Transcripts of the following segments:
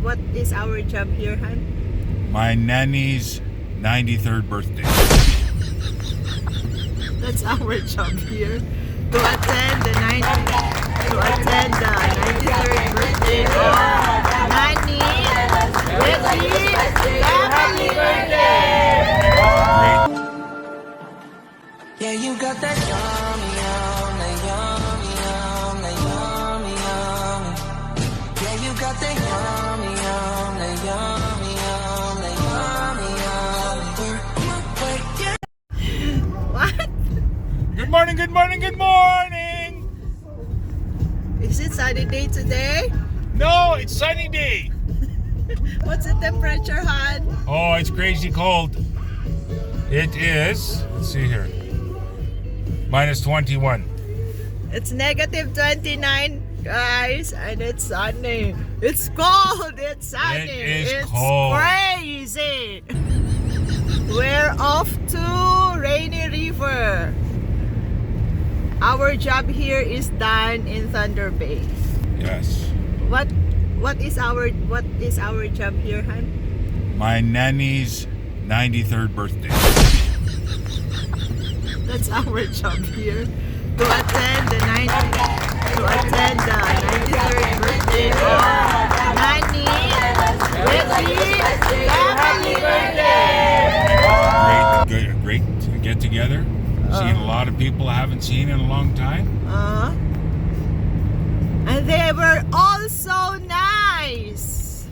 what is our job here, Han? My nanny's 93rd birthday. That's our job here. To attend the 93rd birthday of Nanny Betty's family birthday. Great. Yeah, you got that yummy, yum, that yummy, yum, that yummy, yum. Yeah, you got that yummy, yum, that yummy, yum, that yummy, yum. Wait, yeah. What? Good morning, good morning, good morning! Is it sunny day today? No, it's sunny day. What's the temperature, Han? Oh, it's crazy cold. It is, let's see here, minus 21. It's negative 29, guys, and it's sunny. It's cold. It's sunny. It is it's cold. crazy. We're off to Rainy River. Our job here is done in Thunder Bay. Yes. What is our job here, Han? My nanny's 93rd birthday. That's our job here. To attend the 93rd birthday of Nanny Betty's family birthday. Great to get together. Seeing a lot of people I haven't seen in a long time. And they were all so nice.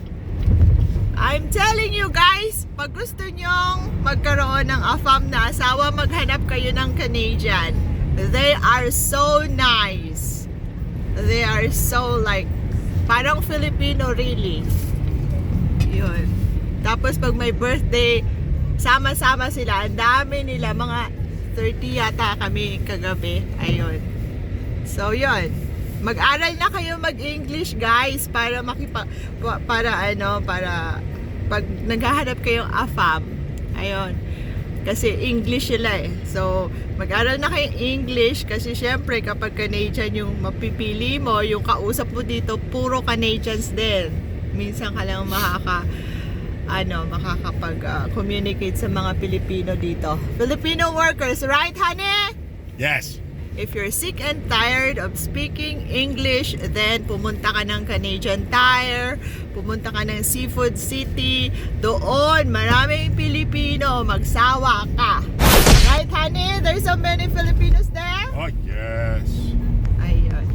I'm telling you guys, pag gusto nyong magkaroon ng AFAM na asawa, maghanap kayo ng Canadian. They are so nice. They are so like, parang Filipino really. Yun. Tapos pag may birthday, sama-sama sila. Ang dami nila, mga 30 yata kami kagabi. Ayun. So yun. Mag-aral na kayo mag-English, guys, para para pag naghahanap kayong AFAM. Ayun. Kasi English sila eh. So, mag-aral na kayong English kasi syempre kapag Canadian yung mapipili mo, yung kausap mo dito, puro Canadians din. Minsan ka lang makakapag-communicate sa mga Pilipino dito. Filipino workers, right, honey? Yes. If you're sick and tired of speaking English, then pumunta ka ng Canadian Tire, pumunta ka ng Seafood City, doon maraming Pilipino, magsawa ka. Right, honey? There's so many Filipinos there? Oh, yes. Ayun.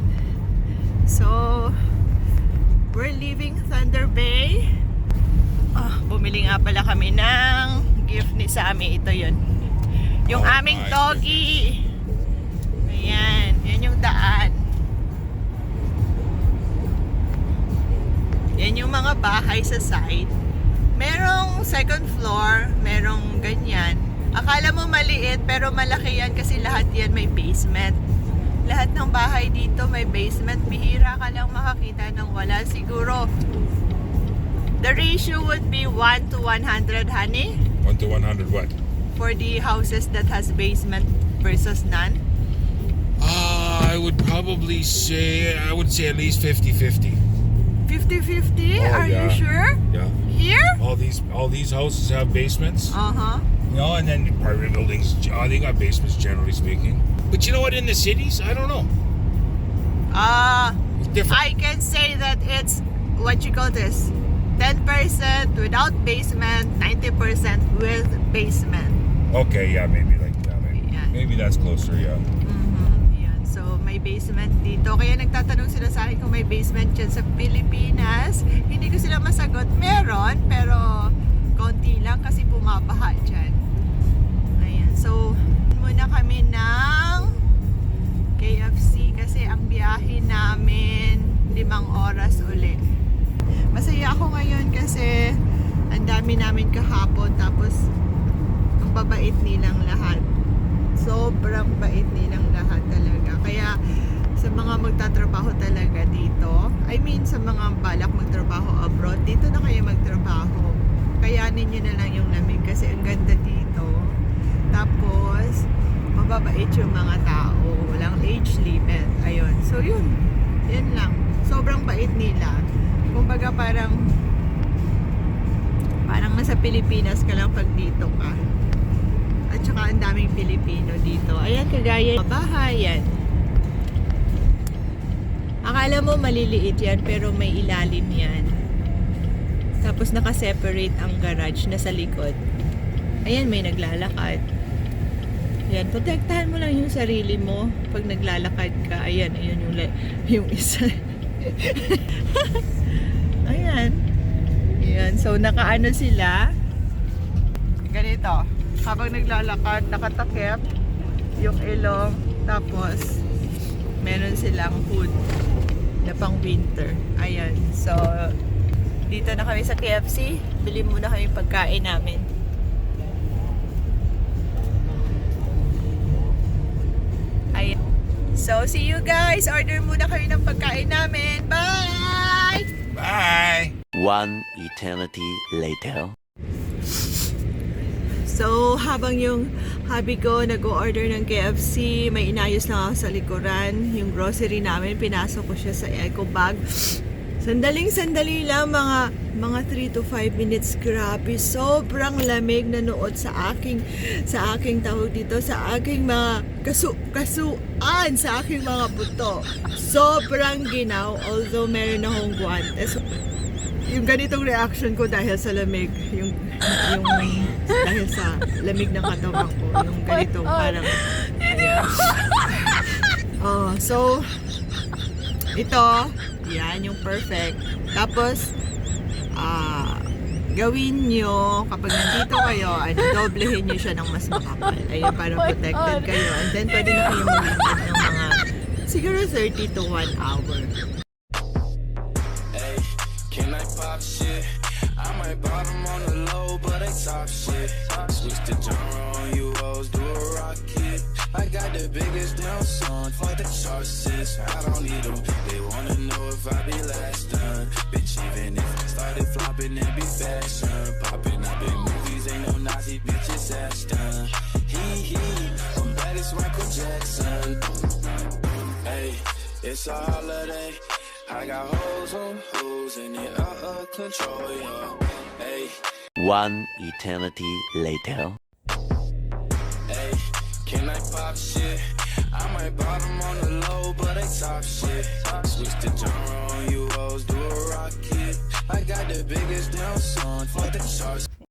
So, we're leaving Thunder Bay. Bumili nga pala kami ng gift ni Sammy. Ito yun. Yung Oh aming my doggy. Ayan. Yan yung daan. Yan yung mga bahay sa side. Merong second floor. Merong ganyan. Akala mo maliit pero malaki yan kasi lahat yan may basement. Lahat ng bahay dito may basement. Bihira ka lang makakita ng wala. Siguro the ratio would be 1 to 100, honey? 1 to 100 what? For the houses that has basement versus none? I would say at least 50-50. 50-50? Oh, Are yeah. you sure? Yeah. Here? All these houses have basements. Uh-huh. You know, and then apartment buildings, they got basements generally speaking. But you know what, in the cities, I don't know. It's different. I can say that it's, what you call this, 10% without basement, 90% with basement. Okay, yeah, maybe like that. Yeah. Maybe that's closer, yeah. Yan. So, may basement dito. Kaya nagtatanong sila sa akin kung may basement dyan sa Pilipinas. Hindi ko sila masagot. Meron, pero konti lang kasi bumabaha dyan. Ayan. So, muna kami ng KFC kasi ang biyahe namin 5 oras uli. Masaya ako ngayon kasi ang dami namin kahapon tapos ang babait nilang lahat. Sobrang bait nilang lahat talaga. Kaya sa mga magtatrabaho talaga dito, I mean sa mga balak magtrabaho abroad, dito na kayo magtrabaho. Kayanin nyo na lang yung lamig kasi ang ganda dito. Tapos, mababait yung mga tao. Walang age limit. Ayun. So yun. Yan lang. Sobrang bait nila. Kumbaga parang nasa Pilipinas ka lang pag dito ka. At saka ang daming Pilipino dito. Ayan, kagaya bahay yan. Akala mo maliliit yan pero may ilalim yan. Tapos naka-separate ang garage na sa likod. Ayan, may naglalakad. Ayan, protektahan mo lang yung sarili mo pag naglalakad ka. Ayan, ayan yung isa. Ayan. Ayan, so nakaano sila. Ganito. Habang naglalakad, nakatakip yung ilong. Tapos, meron silang hood na pang winter. Ayan. So, dito na kami sa KFC. Bili muna kami pagkain namin. Ayan. So, see you guys. Order muna kami ng pagkain namin. Bye! Bye. One eternity later. So, habang yung hubby ko nag-order ng KFC, may inayos lang ako sa likuran. Yung grocery namin, pinasok ko siya sa eco bag. Sandali lang, mga 3 to 5 minutes. Grabe, sobrang lamig na nood sa aking tawag dito, sa aking mga kasuan, sa aking mga buto. Sobrang ginaw, although meron akong guantes. Yung ganitong reaction ko dahil sa lamig, yung dahil sa lamig ng katawan ko, yung ganitong parang ayan. Oh, so ito, yan yung perfect. Tapos gawin nyo kapag nandito kayo, doblehin nyo siya ng mas makapal. Ayun, para protected kayo. And then pwede na kayo mag-iingat ng mga siguro 30 to 1 hour. Can I pop shit? I might bottom on the low, but they top shit. Switch the genre on you hoes, do a rocket. I got the biggest damn song, fuck the charts, I don't need them. They wanna know if I be last done. Bitch, even if I started flopping, it be fashion. Popping up in movies, ain't no Nazi bitches ass done. He, I'm bad as Michael Jackson. Hey, it's a holiday. I got hoes on hoes and it out of control, yeah. Hey, One eternity later. hey, can I pop shit? I might bottom on the low, but they top shit. Switch the genre on you hoes, do a rocket. I got the biggest damn song, fuck the charts.